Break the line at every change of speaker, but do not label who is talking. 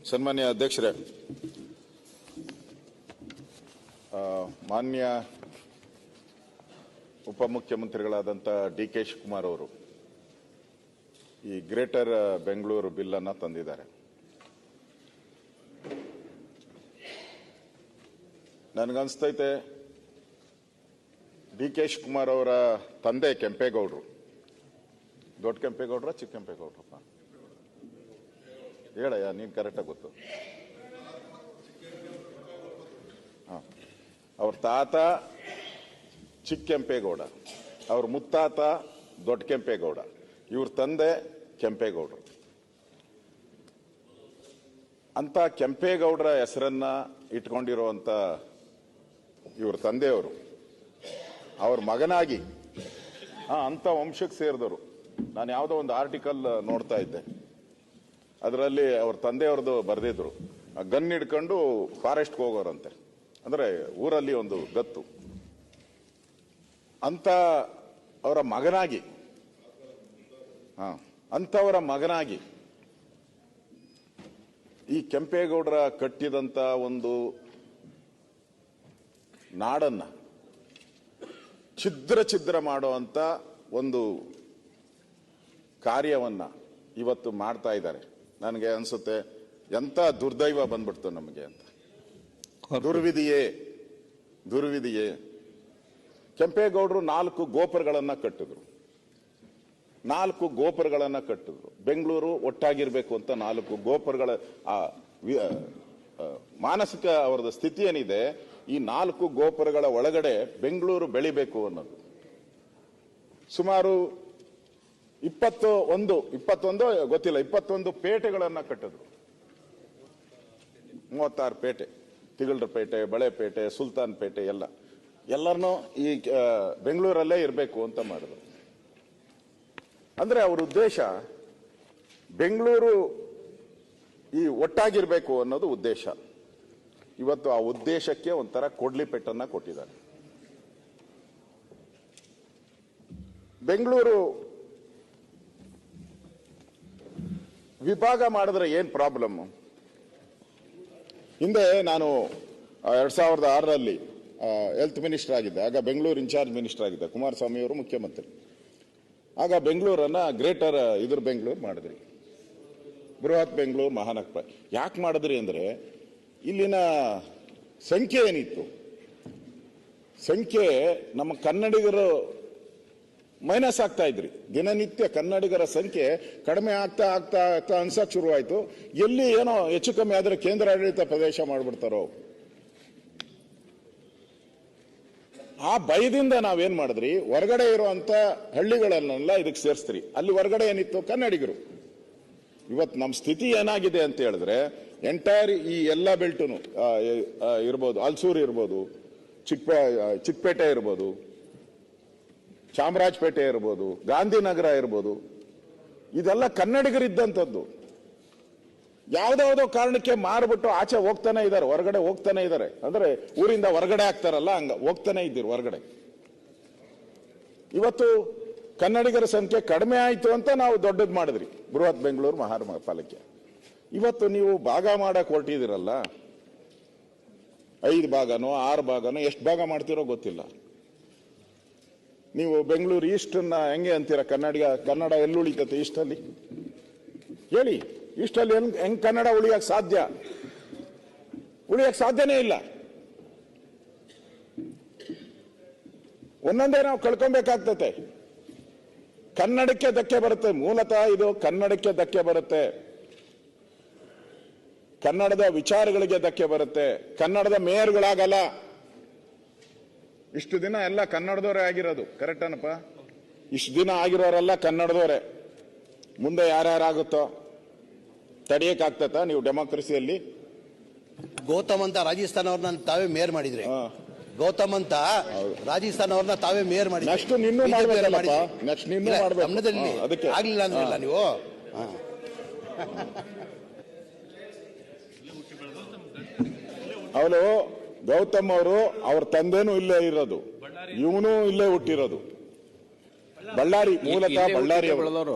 ಸನ್ಮಾನ್ಯ ಅಧ್ಯಕ್ಷರೇ, ಮಾನ್ಯ ಉಪಮುಖ್ಯಮಂತ್ರಿಗಳಾದಂಥ ಡಿ ಕೆ ಶಿವಕುಮಾರ್ ಅವರು ಈ ಗ್ರೇಟರ್ ಬೆಂಗಳೂರು ಬಿಲ್ ಅನ್ನು ತಂದಿದ್ದಾರೆ. ನನಗನ್ಸ್ತೈತೆ ಡಿ ಕೆ ಶಿವಕುಮಾರ್ ಅವರ ತಂದೆ ಕೆಂಪೇಗೌಡರು, ದೊಡ್ಡ ಕೆಂಪೇಗೌಡ್ರ ಚಿಕ್ಕ ಕೆಂಪೇಗೌಡ್ರಪ್ಪ ಹೇಳಯ್ಯ, ನೀನು ಕರೆಕ್ಟಾಗಿ ಗೊತ್ತು. ಅವ್ರ ತಾತ ಚಿಕ್ಕ ಕೆಂಪೇಗೌಡ, ಅವ್ರ ಮುತ್ತಾತ ದೊಡ್ಡ ಕೆಂಪೇಗೌಡ, ಇವ್ರ ತಂದೆ ಕೆಂಪೇಗೌಡರು. ಅಂತ ಕೆಂಪೇಗೌಡರ ಹೆಸರನ್ನ ಇಟ್ಕೊಂಡಿರುವಂತ ಇವ್ರ ತಂದೆಯವರು ಅವ್ರ ಮಗನಾಗಿ ಅಂತ ವಂಶಕ್ಕೆ ಸೇರಿದವರು. ನಾನು ಯಾವುದೋ ಒಂದು ಆರ್ಟಿಕಲ್ ನೋಡ್ತಾ ಇದ್ದೆ, ಅದರಲ್ಲಿ ಅವ್ರ ತಂದೆಯವ್ರದ್ದು ಬರೆದಿದ್ರು, ಗನ್ ಹಿಡ್ಕೊಂಡು ಫಾರೆಸ್ಟ್ಗೆ ಹೋಗೋರಂತೆ, ಅಂದ್ರೆ ಊರಲ್ಲಿ ಒಂದು ಗತ್ತು. ಅಂತ ಅವರ ಮಗನಾಗಿ ಅಂತವರ ಮಗನಾಗಿ ಈ ಕೆಂಪೇಗೌಡರ ಕಟ್ಟಿದಂತ ಒಂದು ನಾಡನ್ನ ಛಿದ್ರ ಮಾಡುವಂತ ಒಂದು ಕಾರ್ಯವನ್ನ ಇವತ್ತು ಮಾಡ್ತಾ ಇದ್ದಾರೆ. ನನಗೆ ಅನ್ಸುತ್ತೆ ಎಂತ ದುರ್ದೈವ ಬಂದ್ಬಿಡ್ತು ನಮಗೆ ಅಂತ. ದುರ್ವಿಧಿಯೇ. ಕೆಂಪೇಗೌಡರು 4 ಗೋಪುರಗಳನ್ನ ಕಟ್ಟಿದ್ರು. ಬೆಂಗಳೂರು ಒಟ್ಟಾಗಿರ್ಬೇಕು ಅಂತ 4 ಗೋಪುರಗಳ ಮಾನಸಿಕ ಅವರದ ಸ್ಥಿತಿ ಏನಿದೆ, ಈ 4 ಗೋಪುರಗಳ ಒಳಗಡೆ ಬೆಂಗಳೂರು ಬೆಳಿಬೇಕು ಅನ್ನೋದು. ಸುಮಾರು 21 ಗೊತ್ತಿಲ್ಲ, 21 ಪೇಟೆಗಳನ್ನ ಕಟ್ಟಿದ್ರು. 36 ಪೇಟೆ, ತಿಗಳರ ಪೇಟೆ, ಬಳೆಪೇಟೆ, ಸುಲ್ತಾನ್ ಪೇಟೆ ಎಲ್ಲರನ್ನೂ ಈ ಬೆಂಗಳೂರಲ್ಲೇ ಇರಬೇಕು ಅಂತ ಮಾಡಿದ್ರು. ಅಂದ್ರೆ ಅವ್ರ ಉದ್ದೇಶ ಬೆಂಗಳೂರು ಈ ಒಟ್ಟಾಗಿರ್ಬೇಕು ಅನ್ನೋದು ಉದ್ದೇಶ. ಇವತ್ತು ಆ ಉದ್ದೇಶಕ್ಕೆ ಒಂಥರ ಕೊಡ್ಲಿ ಪೆಟ್ಟನ್ನ ಕೊಟ್ಟಿದ್ದಾರೆ. ಬೆಂಗಳೂರು ವಿಭಾಗ ಮಾಡಿದ್ರೆ ಏನ್ ಪ್ರಾಬ್ಲಮ್? ಹಿಂದೆ ನಾನು 2006ರಲ್ಲಿ ಹೆಲ್ತ್ ಮಿನಿಸ್ಟರ್ ಆಗಿದ್ದೆ. ಆಗ ಬೆಂಗಳೂರು ಇನ್ಚಾರ್ಜ್ ಮಿನಿಸ್ಟರ್ ಆಗಿದ್ದೆ, ಕುಮಾರಸ್ವಾಮಿ ಅವರು ಮುಖ್ಯಮಂತ್ರಿ. ಆಗ ಬೆಂಗಳೂರನ್ನ ಗ್ರೇಟರ್ ಬೆಂಗಳೂರು ಮಾಡಿದ್ರಿ, ಬೃಹತ್ ಬೆಂಗಳೂರು ಮಹಾನಗರ. ಯಾಕೆ ಮಾಡಿದ್ರಿ ಅಂದ್ರೆ ಇಲ್ಲಿನ ಸಂಖ್ಯೆ ಏನಿತ್ತು, ನಮ್ಮ ಕನ್ನಡಿಗರು ಮೈನಸ್ ಆಗ್ತಾ ಇದ್ರಿ. ದಿನನಿತ್ಯ ಕನ್ನಡಿಗರ ಸಂಖ್ಯೆ ಕಡಿಮೆ ಆಗ್ತಾ ಅನ್ಸಕ್ ಶುರುವಾಯ್ತು. ಎಲ್ಲಿ ಏನೋ ಹೆಚ್ಚು ಕಮ್ಮಿ ಆದ್ರೆ ಕೇಂದ್ರಾಡಳಿತ ಪ್ರದೇಶ ಮಾಡ್ಬಿಡ್ತಾರೋ. ಆ ಭಯದಿಂದ ನಾವೇನ್ ಮಾಡಿದ್ರಿ, ಹೊರಗಡೆ ಇರುವಂತ ಹಳ್ಳಿಗಳನ್ನೆಲ್ಲ ಇದಕ್ಕೆ ಸೇರಿಸ್ತ್ರಿ. ಅಲ್ಲಿ ಹೊರಗಡೆ ಏನಿತ್ತು ಕನ್ನಡಿಗರು. ಇವತ್ತು ನಮ್ಮ ಸ್ಥಿತಿ ಏನಾಗಿದೆ ಅಂತ ಹೇಳಿದ್ರೆ, ಎಂಟೈರ್ ಈ ಎಲ್ಲ ಬೆಲ್ಟುನು ಇರ್ಬೋದು, ಹಲ್ಸೂರು ಇರ್ಬೋದು, ಚಿಕ್ಕಪೇಟೆ ಇರ್ಬೋದು, ಚಾಮರಾಜಪೇಟೆ ಇರ್ಬೋದು, ಗಾಂಧಿನಗರ ಇರ್ಬೋದು, ಇದೆಲ್ಲ ಕನ್ನಡಿಗರಿದ್ದಂಥದ್ದು. ಯಾವ್ದಾವುದೋ ಕಾರಣಕ್ಕೆ ಮಾರ್ಬಿಟ್ಟು ಆಚೆ ಹೋಗ್ತಾನೆ ಇದ್ದಾರೆ, ಹೊರಗಡೆ ಹೋಗ್ತಾನೆ ಇದ್ದಾರೆ. ಅಂದ್ರೆ ಊರಿಂದ ಹೊರಗಡೆ ಆಗ್ತಾರಲ್ಲ, ಹಂಗ ಹೋಗ್ತಾನೆ ಇದ್ದೀರಿ ಹೊರಗಡೆ. ಇವತ್ತು ಕನ್ನಡಿಗರ ಸಂಖ್ಯೆ ಕಡಿಮೆ ಆಯ್ತು ಅಂತ ನಾವು ದೊಡ್ಡದು ಮಾಡಿದ್ರಿ ಬೃಹತ್ ಬೆಂಗಳೂರು ಮಹಾನಗರ ಪಾಲಿಕೆ. ಇವತ್ತು ನೀವು ಭಾಗ ಮಾಡಕ್ ಹೊರಟಿದಿರಲ್ಲ, 5 ಭಾಗನೋ 6 ಭಾಗನೋ ಎಷ್ಟು ಭಾಗ ಮಾಡ್ತಿರೋ ಗೊತ್ತಿಲ್ಲ. ನೀವು ಬೆಂಗಳೂರು ಈಸ್ಟನ್ನ ಹೆಂಗೆ ಅಂತೀರ? ಕನ್ನಡ ಎಲ್ಲಿ ಉಳಿತತೆ ಈಸ್ಟಲ್ಲಿ? ಹೇಳಿ, ಈಸ್ಟಲ್ಲಿ ಹೆಂಗ್ ಕನ್ನಡ ಉಳಿಯಕ್ ಸಾಧ್ಯನೇ ಇಲ್ಲ. ಒಂದೊಂದೇ ನಾವು ಕಳ್ಕೊಬೇಕಾಗ್ತತೆ. ಕನ್ನಡಕ್ಕೆ ಧಕ್ಕೆ ಬರುತ್ತೆ. ಮೂಲತಃ ಇದು ಕನ್ನಡಕ್ಕೆ ಧಕ್ಕೆ ಬರುತ್ತೆ, ಕನ್ನಡದ ವಿಚಾರಗಳಿಗೆ ಧಕ್ಕೆ ಬರುತ್ತೆ. ಕನ್ನಡದ ಮೇಯರ್ಗಳಾಗಲ್ಲ. ಇಷ್ಟು ದಿನ ಎಲ್ಲ ಕನ್ನಡದವರೇ ಆಗಿರೋದು, ಕರೆಕ್ಟ್ ಏನಪ್ಪ? ಇಷ್ಟು ದಿನ ಆಗಿರೋರೆಲ್ಲ ಕನ್ನಡದವರೇ. ಮುಂದೆ ಯಾರ್ಯಾರಾಗುತ್ತೋ ತಡೆಯಕ್ಕಾಗ್ತತ? ನೀವು ಡೆಮಾಕ್ರಸಿಯಲ್ಲಿ
ಗೌತಮ್ ಅಂತ ರಾಜಸ್ಥಾನ ಅವ್ರನ್ನ ತಾವೇ ಮೇಯರ್ ಮಾಡಿದ್ರಿ. ಗೌತಮ್ ಅಂತ ರಾಜಸ್ಥಾನ ಅವ್ರನ್ನ ತಾವೇ ಮೇಯರ್ ಮಾಡಿದ್ರಿ.
ನೆಕ್ಸ್ಟ್ ನಿನ್ನೂ ಮಾಡ್ಬೇಕಲ್ಲಪ್ಪ, ನೆಕ್ಸ್ಟ್ ನಿನ್ನೂ ಮಾಡ್ಬೇಕು.
ಅದಕ್ಕೆ ಆಗ್ಲಿಲ್ಲ ಅಂದ್ರಲ್ಲ ನೀವು.
ಅವಳು ಗೌತಮ್ ಅವರು ಅವ್ರ ತಂದೆನೂ ಇಲ್ಲೇ ಇರೋದು, ಇವನು ಇಲ್ಲೇ ಹುಟ್ಟಿರೋದು. ಬಳ್ಳಾರಿ, ಮೂಲತಃ ಬಳ್ಳಾರಿ ಅವರು.